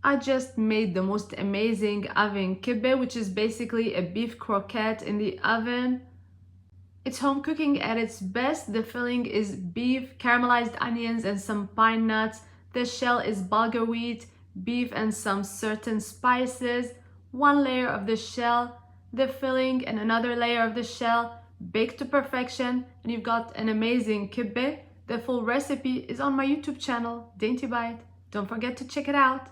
I just made the most amazing oven kibbeh, which is basically a beef croquette in the oven. It's home cooking at its best. The filling is beef, caramelized onions, and some pine nuts. The shell is bulgur wheat, beef, and some certain spices. One layer of the shell, the filling, and another layer of the shell, baked to perfection, and you've got an amazing kibbeh. The full recipe is on my YouTube channel, Dainty Bite. Don't forget to check it out.